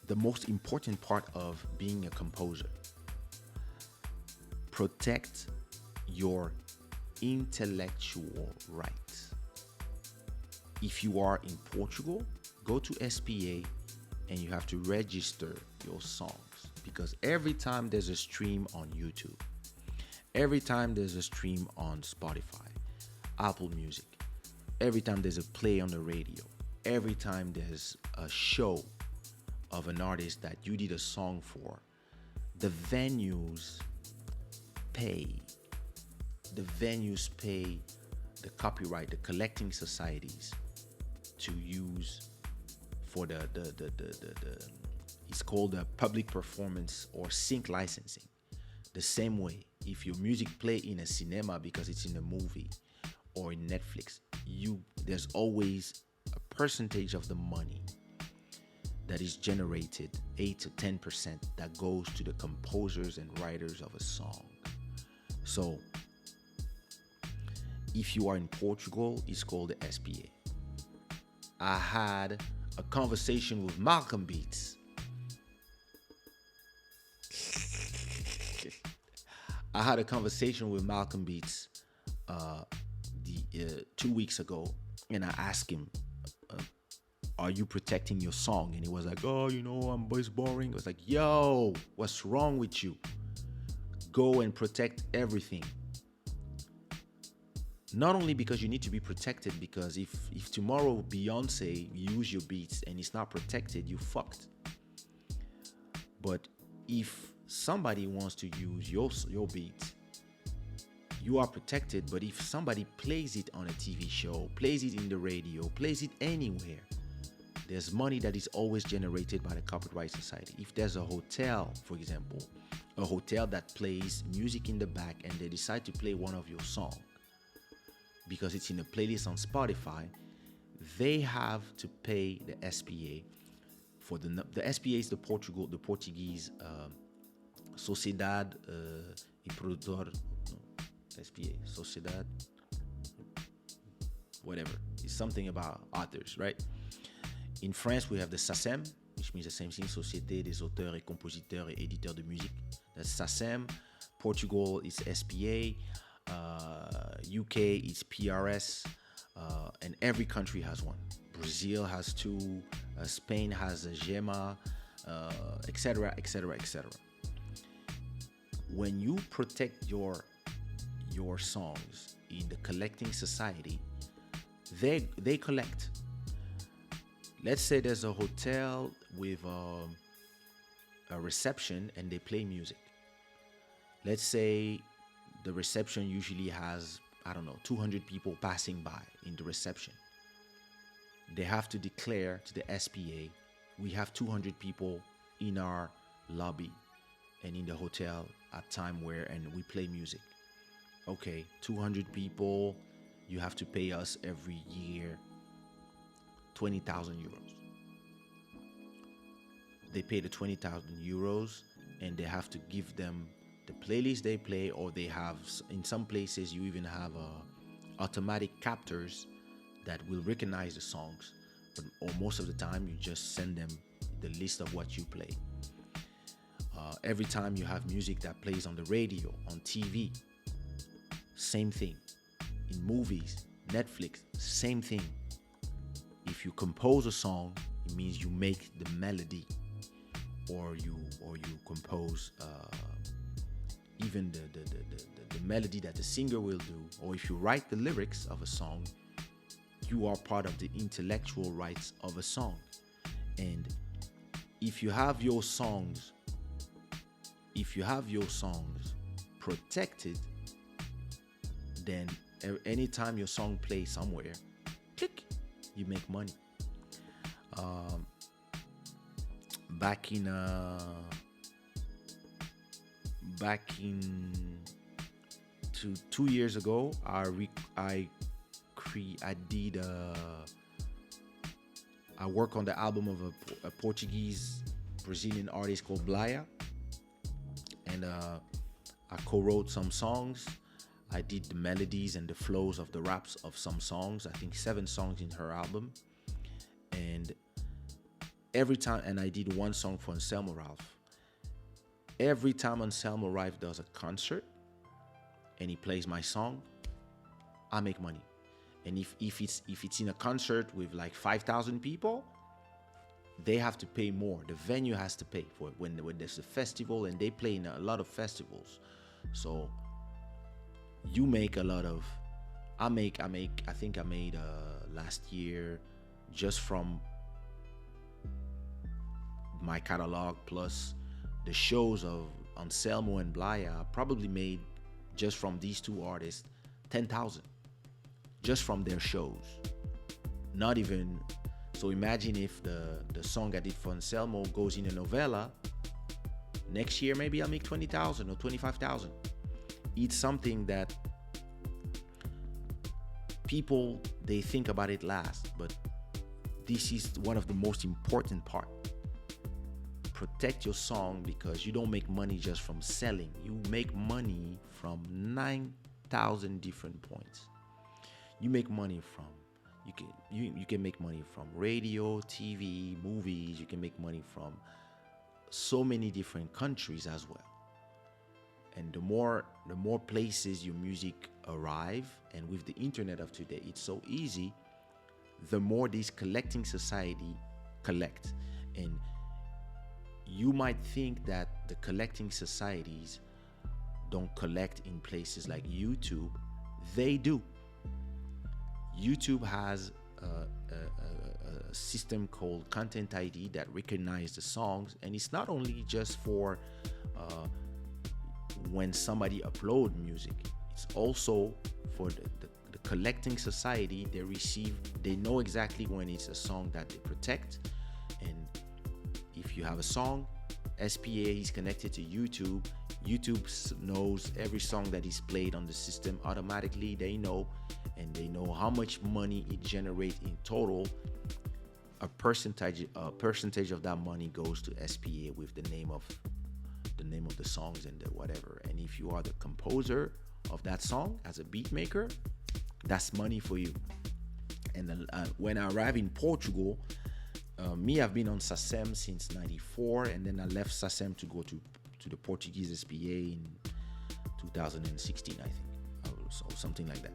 the most important part of being a composer. Protect your intellectual rights. If you are in Portugal, go to SPA and you have to register your songs, because every time there's a stream on YouTube, every time there's a stream on Spotify, Apple Music, every time there's a play on the radio, every time there's a show of an artist that you did a song for, the venues pay. The venues pay the copyright, the collecting societies to use for the it's called a public performance or sync licensing. The same way, if your music play in a cinema because it's in a movie or in Netflix, there's always a percentage of the money that is generated, 8 to 10%, that goes to the composers and writers of a song. So if you are in Portugal, it's called the SPA. I had a conversation with Malcolm Beats. I had a conversation with Malcolm Beats 2 weeks ago, and I asked him, are you protecting your song? And he was like, oh, it's boring. I was like, yo, what's wrong with you? Go and protect everything. Not only because you need to be protected, because if tomorrow Beyonce use your beats and it's not protected, you fucked. But if somebody wants to use your beats, you are protected. But if somebody plays it on a TV show, plays it in the radio, plays it anywhere, there's money that is always generated by the Copyright Society. If there's a hotel, for example, a hotel that plays music in the back and they decide to play one of your songs because it's in a playlist on Spotify, they have to pay the SPA for the SPA is the Portuguese Sociedade e Produtor, SPA, Sociedade, whatever. It's something about authors, right? In France, we have the SACEM, which means the same thing, Société des auteurs et compositeurs et éditeurs de musique. That's SACEM. Portugal is SPA. UK is PRS. And every country has one. Brazil has two. Spain has a GEMA, etc., etc., etc. When you protect your songs in the collecting society, they collect. Let's say there's a hotel with a reception and they play music. Let's say the reception usually has, 200 people passing by in the reception. They have to declare to the SPA, we have 200 people in our lobby and in the hotel at time and we play music. Okay, 200 people, you have to pay us every year 20,000 euros. They pay the 20,000 euros and they have to give them the playlist they play, or they have, in some places, you even have automatic captors that will recognize the songs, or most of the time, you just send them the list of what you play. Every time you have music that plays on the radio, on TV, same thing. In movies, Netflix, same thing. If you compose a song, it means you make the melody, or you compose even the melody that the singer will do, or if you write the lyrics of a song, you are part of the intellectual rights of a song. And if you have your songs protected, then anytime your song plays somewhere, click, you make money. Back in 2 years ago, I worked on the album of a Portuguese Brazilian artist called Blaya, and I co-wrote some songs. I did the melodies and the flows of the raps of some songs. I think 7 songs in her album. And every time, and I did one song for Anselmo Ralph. Every time Anselmo Ralph does a concert and he plays my song, I make money. And if it's in a concert with like 5,000 people, they have to pay more. The venue has to pay for it when there's a festival, and they play in a lot of festivals. So you make a lot of. I think I made last year, just from my catalog plus the shows of Anselmo and Blaya. I probably made, just from these two artists, 10,000 just from their shows. Not even. So imagine if the song I did for Anselmo goes in a novella. Next year, maybe I'll make 20,000 or 25,000. It's something that people, they think about it last, but this is one of the most important part. Protect your song, because you don't make money just from selling. You make money from 9,000 different points. You make money from, you can make money from radio, TV, movies. You can make money from so many different countries as well. And the more places your music arrive, and with the internet of today, it's so easy, the more this collecting society collect. And you might think that the collecting societies don't collect in places like YouTube. They do. YouTube has a system called Content ID that recognizes the songs, and it's not only just for when somebody upload music. It's also for the collecting society. They know exactly when it's a song that they protect. And if you have a song, SPA is connected to YouTube. YouTube knows every song that is played on the system automatically. They know, and they know how much money it generates in total. A percentage of that money goes to SPA with the name of the songs and the whatever. And if you are the composer of that song as a beat maker, that's money for you. And when I arrived in Portugal, I've been on SACEM since '94, and then I left SACEM to go to the Portuguese SPA in 2016, I think, or something like that.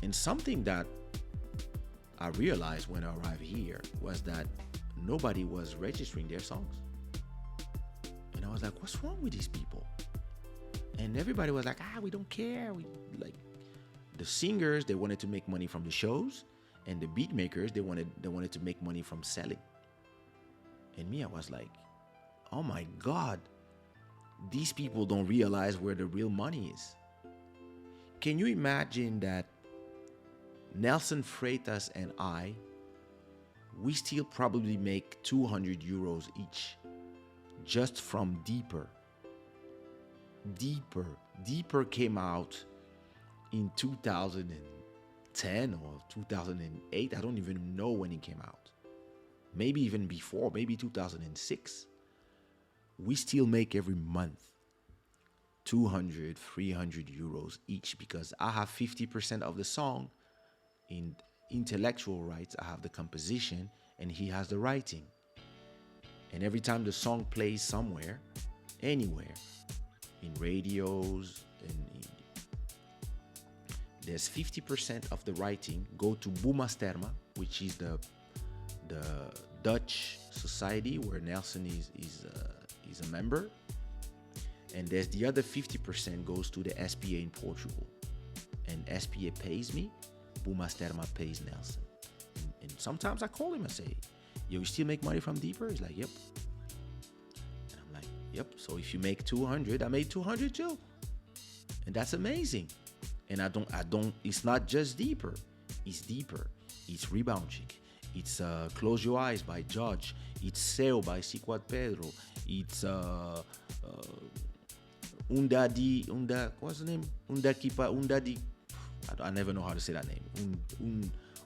And something that I realized when I arrived here was that nobody was registering their songs. And I was like, what's wrong with these people? And everybody was like, we don't care. We like the singers, they wanted to make money from the shows, and the beat makers, they wanted to make money from selling. And I was like, oh my God, these people don't realize where the real money is. Can you imagine that Nelson Freitas and we still probably make 200 euros each just from Deeper. Deeper came out in 2010 or 2008. I don't even know when it came out. Maybe even before, maybe 2006. We still make every month 200, 300 euros each, because I have 50% of the song in intellectual rights. I have the composition and he has the writing. And every time the song plays somewhere, anywhere, in radios, there's 50% of the writing go to Bumasterma, which is the Dutch society where Nelson is a member. And there's the other 50% goes to the SPA in Portugal. And SPA pays me, Bumasterma pays Nelson. And sometimes I call him and say, yo, you still make money from Deeper? He's like, yep. And I'm like, yep. So if you make 200, I made 200 too. And that's amazing. And I don't, it's not just Deeper. It's Deeper. It's Rebound Chick. It's Close Your Eyes by Judge. It's Seu by Ciquad Pedro. It's what's the name? Undadi, I never know how to say that name.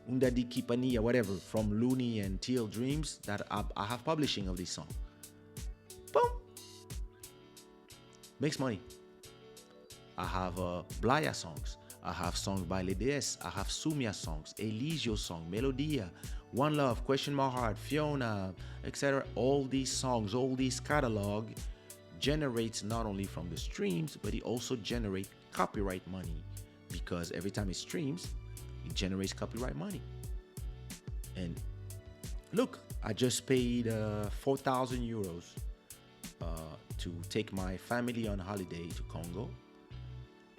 Undadi Kipania, whatever, from Looney and Teal Dreams, that I have publishing of this song. Boom! Makes money. I have Blaya songs. I have songs by Ledes. I have Sumia songs, Eligio song, Melodia, One Love, Question My Heart, Fiona, etc. All these songs, all these catalog generates not only from the streams, but it also generates copyright money, because every time it streams, it generates copyright money. And look, I just paid 4,000 euros to take my family on holiday to Congo.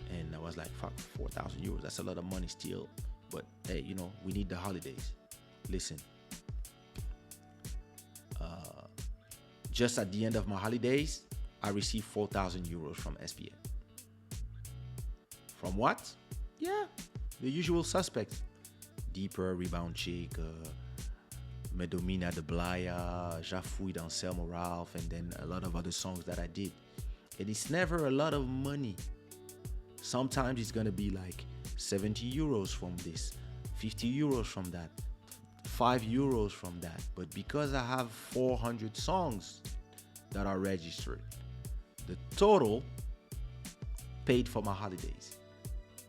And I was like, fuck, 4,000 euros, that's a lot of money still. But hey, we need the holidays. Listen, just at the end of my holidays, I received 4,000 euros from SPA. From what? Yeah, the usual suspects. Deeper, Rebound Chick, Me Domina de Blaya, Jafouille d'Anselmo Ralph, and then a lot of other songs that I did. And it's never a lot of money. Sometimes it's gonna be like 70 euros from this, 50 euros from that, 5 euros from that. But because I have 400 songs that are registered, the total paid for my holidays.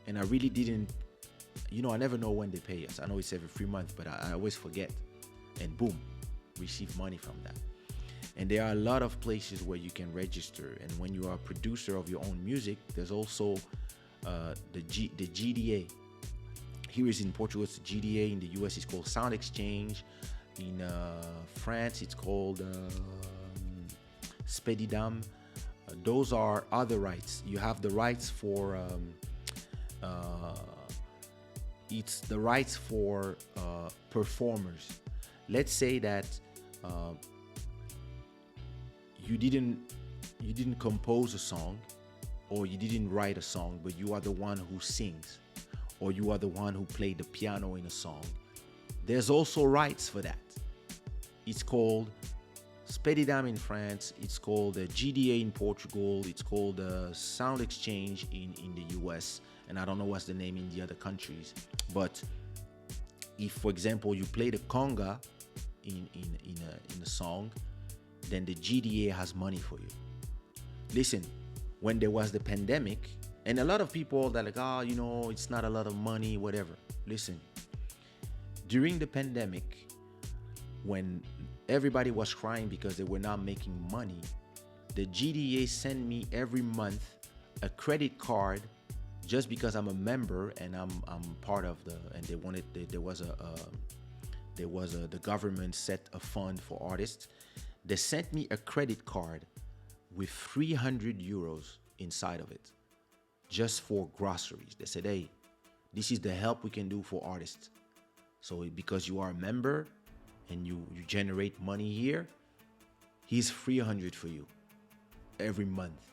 And I really didn't, I never know when they pay us. I know it's every 3 months, but I always forget. And boom, receive money from that. And there are a lot of places where you can register. And when you are a producer of your own music, there's also the GDA. Here is in Portugal, it's the GDA. In the US, it's called Sound Exchange. In France, it's called Spedidam. Those are other rights. You have the rights for it's the rights for performers. Let's say that you didn't compose a song, or you didn't write a song, but you are the one who sings, or you are the one who played the piano in a song. There's also rights for that. It's called Spedidam in France, it's called GDA in Portugal, it's called Sound Exchange in the US, and I don't know what's the name in the other countries. But if, for example, you play the conga in a song, then the GDA has money for you. Listen, when there was the pandemic, and a lot of people that are like, it's not a lot of money, whatever. Listen, during the pandemic, when everybody was crying because they were not making money, the GDA sent me every month a credit card, just because I'm a member and I'm part of and they wanted, the government set a fund for artists. They sent me a credit card with 300 euros inside of it, just for groceries. They said, hey, this is the help we can do for artists. So because you are a member and you generate money here, here's 300 for you every month.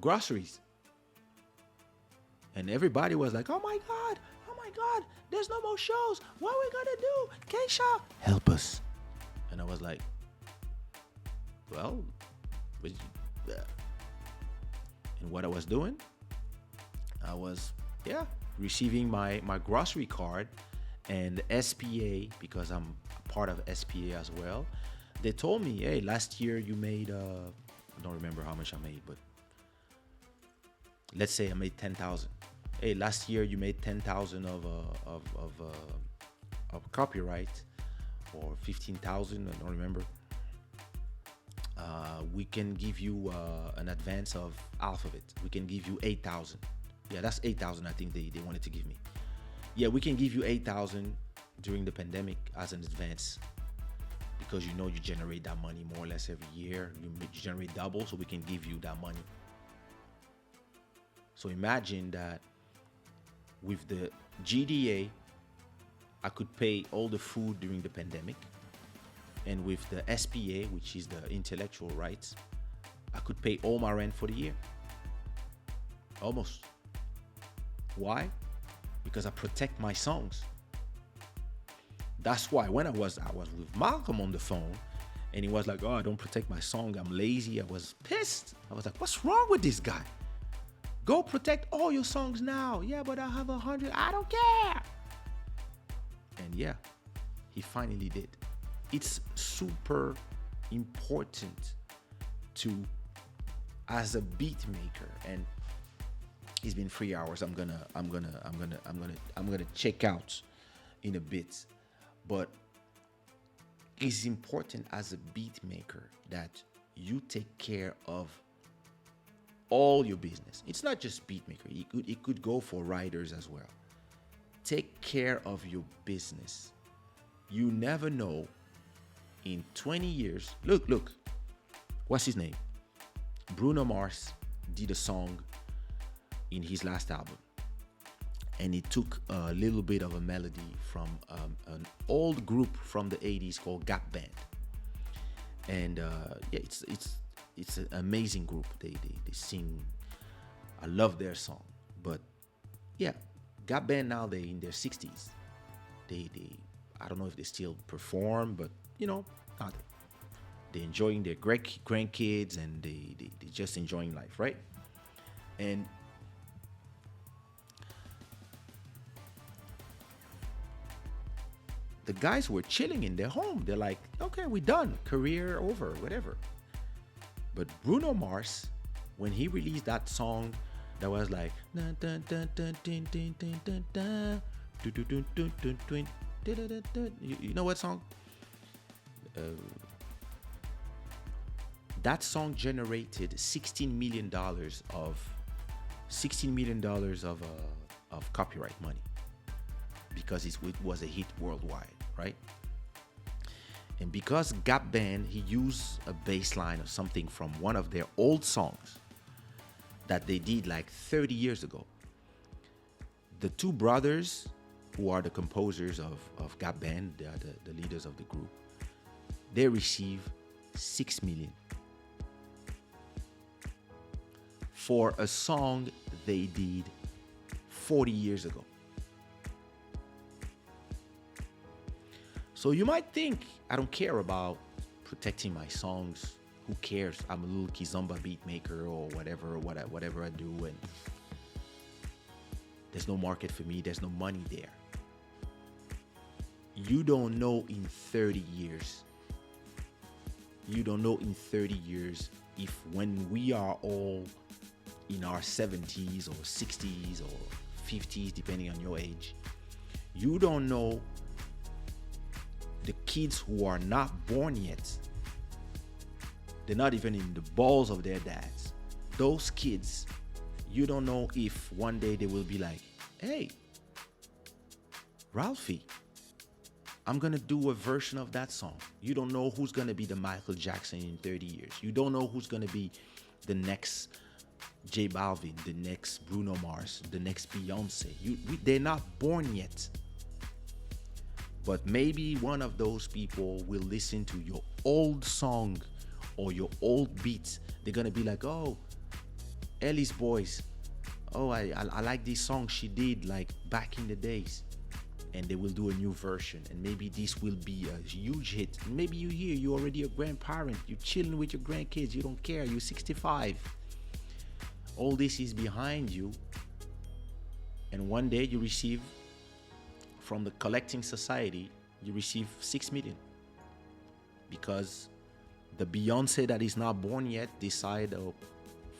Groceries. And everybody was like, oh my God, there's no more shows. What are we gonna do? Kaysha, help us. And I was like, well, and what I was doing, I was, receiving my grocery card, and SPA, because I'm part of SPA as well. They told me, hey, last year you made, I don't remember how much I made, but let's say I made 10,000. Hey, last year you made 10,000 of copyright, or 15,000, I don't remember. We can give you an advance of half of it. We can give you 8,000. Yeah, that's 8,000 I think they wanted to give me. Yeah, we can give you 8,000 during the pandemic as an advance, because you generate that money more or less every year. You generate double, so we can give you that money. So imagine that with the GDA, I could pay all the food during the pandemic. And with the SPA, which is the intellectual rights, I could pay all my rent for the year. Almost. Why? Because I protect my songs. That's why when I was with Malcolm on the phone, and he was like, oh, I don't protect my song, I'm lazy. I was pissed. I was like, what's wrong with this guy? Go protect all your songs now. Yeah, but I have 100. I don't care. And yeah, he finally did. It's super important to, as a beat maker, and It's been 3 hours. I'm gonna check out in a bit. But it's important as a beat maker that you take care of all your business. It's not just beat maker. It could go for writers as well. Take care of your business. You never know. In 20 years, look. What's his name? Bruno Mars did a song in his last album, and he took a little bit of a melody from an old group from the 80s called Gap Band. And yeah, it's an amazing group. They sing. I love their song. But yeah, Gap Band now, they in their 60s. They I don't know if they still perform, but now they're enjoying their great grandkids, and they just enjoying life, right? And the guys were chilling in their home. They're like, okay, we're done. Career over, whatever. But Bruno Mars, when he released that song that was like, you know what song? That song generated $16 million of copyright money, because it was a hit worldwide, right? And because Gap Band, he used a bass line or something from one of their old songs that they did like 30 years ago. The two brothers, who are the composers of Gap Band, they are the leaders of the group, they receive $6 million for a song they did 40 years ago. So you might think, I don't care about protecting my songs. Who cares? I'm a little kizomba beat maker or whatever I do, and there's no market for me. There's no money there. You don't know in 30 years. You don't know in 30 years if, when we are all in our 70s or 60s or 50s, depending on your age, you don't know the kids who are not born yet. They're not even in the balls of their dads. Those kids, you don't know if one day they will be like, hey, Ralphie, I'm gonna do a version of that song. You don't know who's gonna be the Michael Jackson in 30 years. You don't know who's gonna be the next J Balvin, the next Bruno Mars, the next Beyonce. They're not born yet. But maybe one of those people will listen to your old song or your old beats. They're gonna be like, oh, Ellie's Boys. Oh, I like this song she did like back in the days. And they will do a new version, and maybe this will be a huge hit. Maybe you're already a grandparent, you're chilling with your grandkids, you don't care, you're 65. All this is behind you, and one day you receive from the collecting society, you receive 6 million, because the Beyonce that is not born yet decide, oh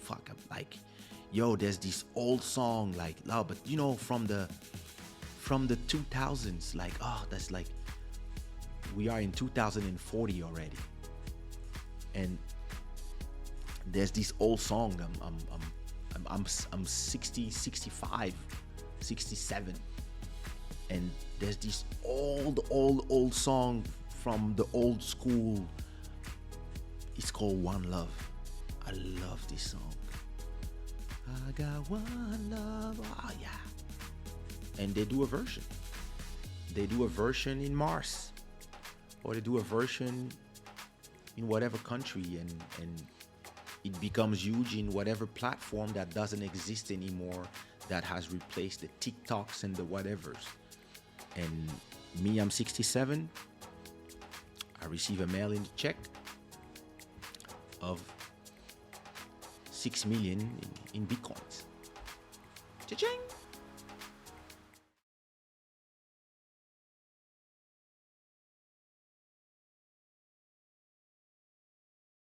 fuck, I'm like, yo, there's this old song, like, no, but from the 2000s, like, oh, that's like, we are in 2040 already, and there's this old song, I'm 60, 65, 67, and there's this old song from the old school. It's called One Love. I love this song. I got one love. Oh yeah. And they do a version. They do a version in Mars, or they do a version in whatever country, and it becomes huge in whatever platform that doesn't exist anymore, that has replaced the TikToks and the whatevers. And me, I'm 67. I receive a mail-in check of 6 million in Bitcoins. Cha-ching!